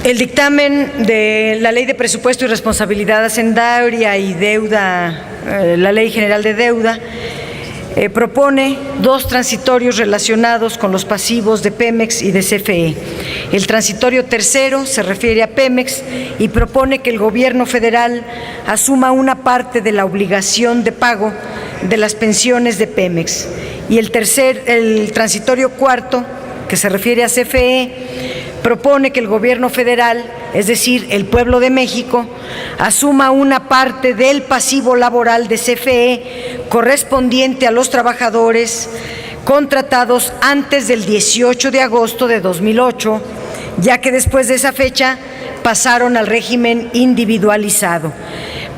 El dictamen de la Ley de Presupuesto y Responsabilidad Hacendaria y Deuda, la Ley General de Deuda, propone dos transitorios relacionados con los pasivos de Pemex y de CFE. El transitorio tercero se refiere a Pemex y propone que el gobierno federal asuma una parte de la obligación de pago de las pensiones de Pemex. Y el transitorio cuarto, que se refiere a CFE, propone que el gobierno federal, es decir, el pueblo de México, asuma una parte del pasivo laboral de CFE correspondiente a los trabajadores contratados antes del 18 de agosto de 2008, ya que después de esa fecha pasaron al régimen individualizado.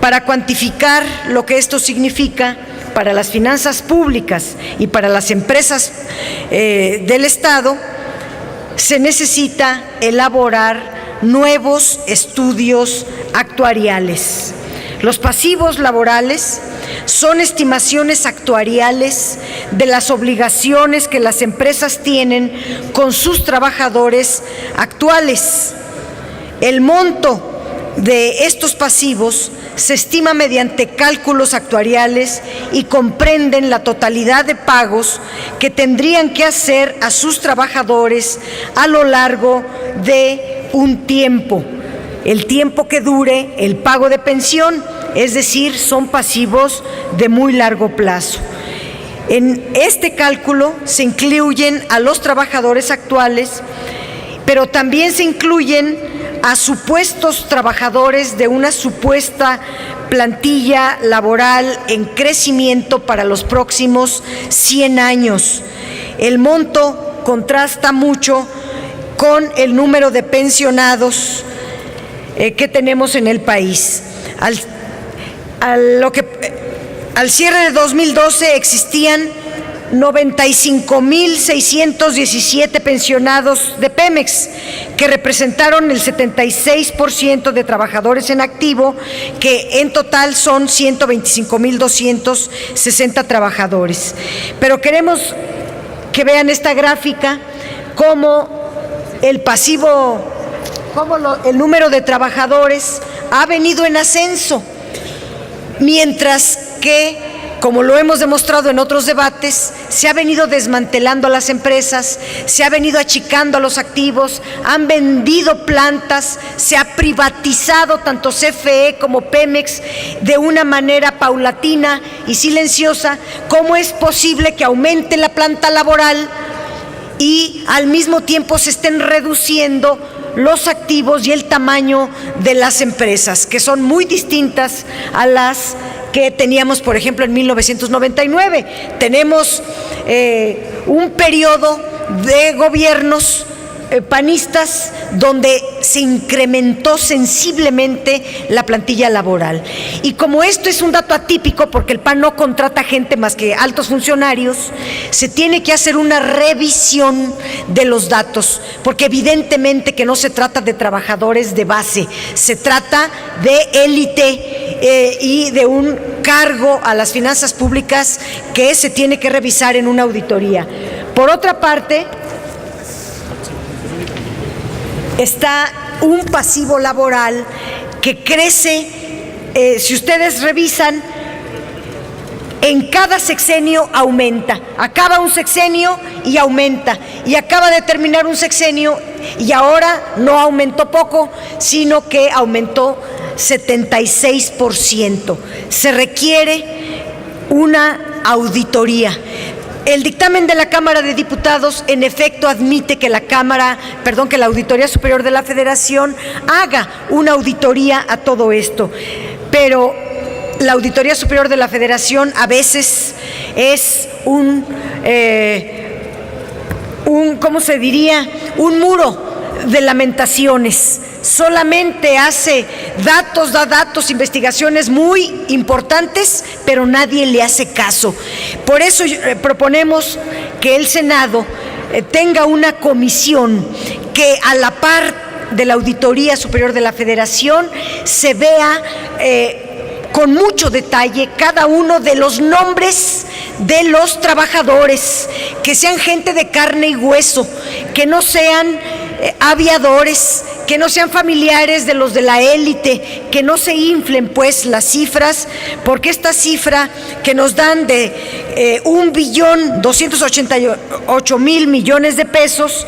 Para cuantificar lo que esto significa para las finanzas públicas y para las empresas del Estado, se necesita elaborar nuevos estudios actuariales. Los pasivos laborales son estimaciones actuariales de las obligaciones que las empresas tienen con sus trabajadores actuales. El monto de estos pasivos se estima mediante cálculos actuariales y comprenden la totalidad de pagos que tendrían que hacer a sus trabajadores a lo largo de un tiempo, el tiempo que dure el pago de pensión, es decir, son pasivos de muy largo plazo. En este cálculo se incluyen a los trabajadores actuales, pero también se incluyen a supuestos trabajadores de una supuesta plantilla laboral en crecimiento para los próximos 100 años. El monto contrasta mucho con el número de pensionados que tenemos en el país. Al cierre de 2012 existían 95,617 pensionados de Pemex, que representaron el 76% de trabajadores en activo, que en total son 125,260 trabajadores. Pero queremos que vean esta gráfica, cómo el pasivo, cómo el número de trabajadores ha venido en ascenso, mientras que, como lo hemos demostrado en otros debates, se ha venido desmantelando a las empresas, se ha venido achicando a los activos, han vendido plantas, se ha privatizado tanto CFE como Pemex de una manera paulatina y silenciosa. ¿Cómo es posible que aumente la planta laboral y al mismo tiempo se estén reduciendo los activos y el tamaño de las empresas, que son muy distintas a las que teníamos, por ejemplo, en 1999. Tenemos un periodo de gobiernos panistas donde se incrementó sensiblemente la plantilla laboral. Y como esto es un dato atípico, porque el PAN no contrata gente más que altos funcionarios, se tiene que hacer una revisión de los datos, porque evidentemente que no se trata de trabajadores de base, se trata de élite y de un cargo a las finanzas públicas que se tiene que revisar en una auditoría. Por otra parte, está un pasivo laboral que crece, si ustedes revisan, en cada sexenio aumenta. Acaba un sexenio y aumenta, y acaba de terminar un sexenio y ahora no aumentó poco, sino que aumentó 76%. Se requiere una auditoría. El dictamen de la Cámara de Diputados, en efecto, admite que la Auditoría Superior de la Federación haga una auditoría a todo esto, pero la Auditoría Superior de la Federación a veces es ¿cómo se diría? Un muro de lamentaciones. Solamente da datos, investigaciones muy importantes, pero nadie le hace caso. Por eso proponemos que el Senado tenga una comisión que, a la par de la Auditoría Superior de la Federación, se vea con mucho detalle cada uno de los nombres de los trabajadores, que sean gente de carne y hueso, que no sean aviadores, que no sean familiares de los de la élite, que no se inflen pues las cifras, porque esta cifra que nos dan de 1.288.000.000.000 de pesos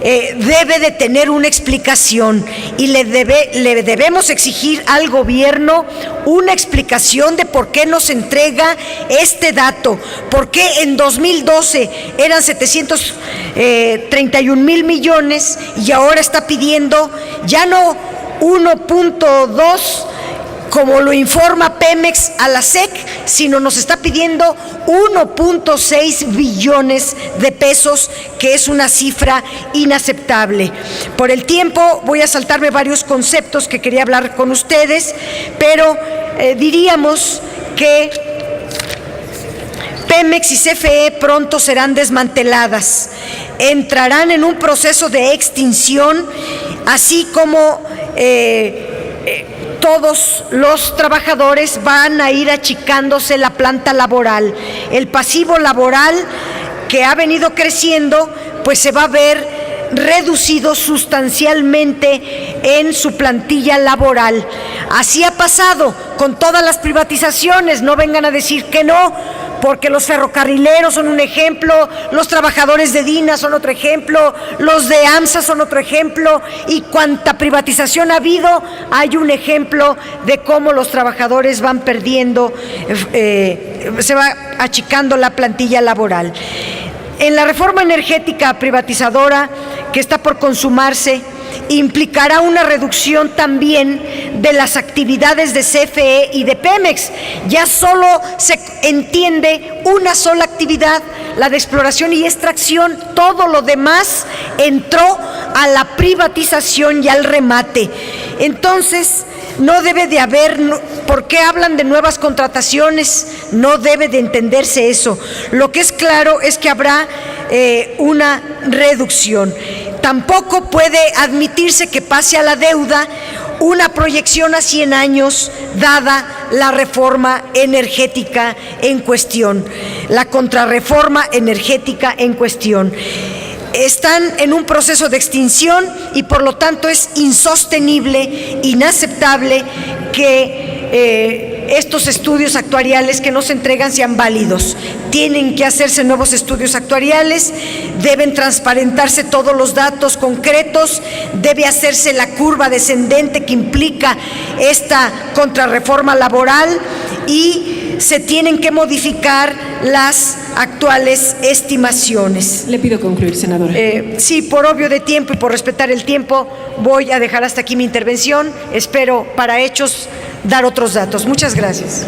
debe de tener una explicación, y le debemos exigir al gobierno una explicación de por qué nos entrega este dato, por qué en 2012 eran 731 mil millones y ahora está pidiendo ya no 1.2 como lo informa Pemex a la SEC, sino nos está pidiendo 1.6 billones de pesos, que es una cifra inaceptable. Por el tiempo voy a saltarme varios conceptos que quería hablar con ustedes, pero diríamos que Pemex y CFE pronto serán desmanteladas, entrarán en un proceso de extinción, así como todos los trabajadores van a ir achicándose la planta laboral. El pasivo laboral que ha venido creciendo, pues se va a ver reducido sustancialmente en su plantilla laboral. Así ha pasado con todas las privatizaciones, no vengan a decir que no, porque los ferrocarrileros son un ejemplo, los trabajadores de DINA son otro ejemplo, los de AMSA son otro ejemplo, y cuanta privatización ha habido, hay un ejemplo de cómo los trabajadores van perdiendo, se va achicando la plantilla laboral. En la reforma energética privatizadora que está por consumarse, implicará una reducción también de las actividades de CFE y de Pemex. Ya solo se entiende una sola actividad, la de exploración y extracción. Todo lo demás entró a la privatización y al remate. Entonces, no debe de haber, ¿por qué hablan de nuevas contrataciones? No debe de entenderse eso. Lo que es claro es que habrá una reducción. Tampoco puede admitirse que pase a la deuda una proyección a 100 años, dada la reforma energética en cuestión, la contrarreforma energética en cuestión. Están en un proceso de extinción y por lo tanto es insostenible, inaceptable que estos estudios actuariales que nos entregan sean válidos. Tienen que hacerse nuevos estudios actuariales, deben transparentarse todos los datos concretos, debe hacerse la curva descendente que implica esta contrarreforma laboral y se tienen que modificar las actuales estimaciones. Le pido concluir, senadora. Sí, por obvio de tiempo y por respetar el tiempo, voy a dejar hasta aquí mi intervención. Espero para hechos dar otros datos. Muchas gracias.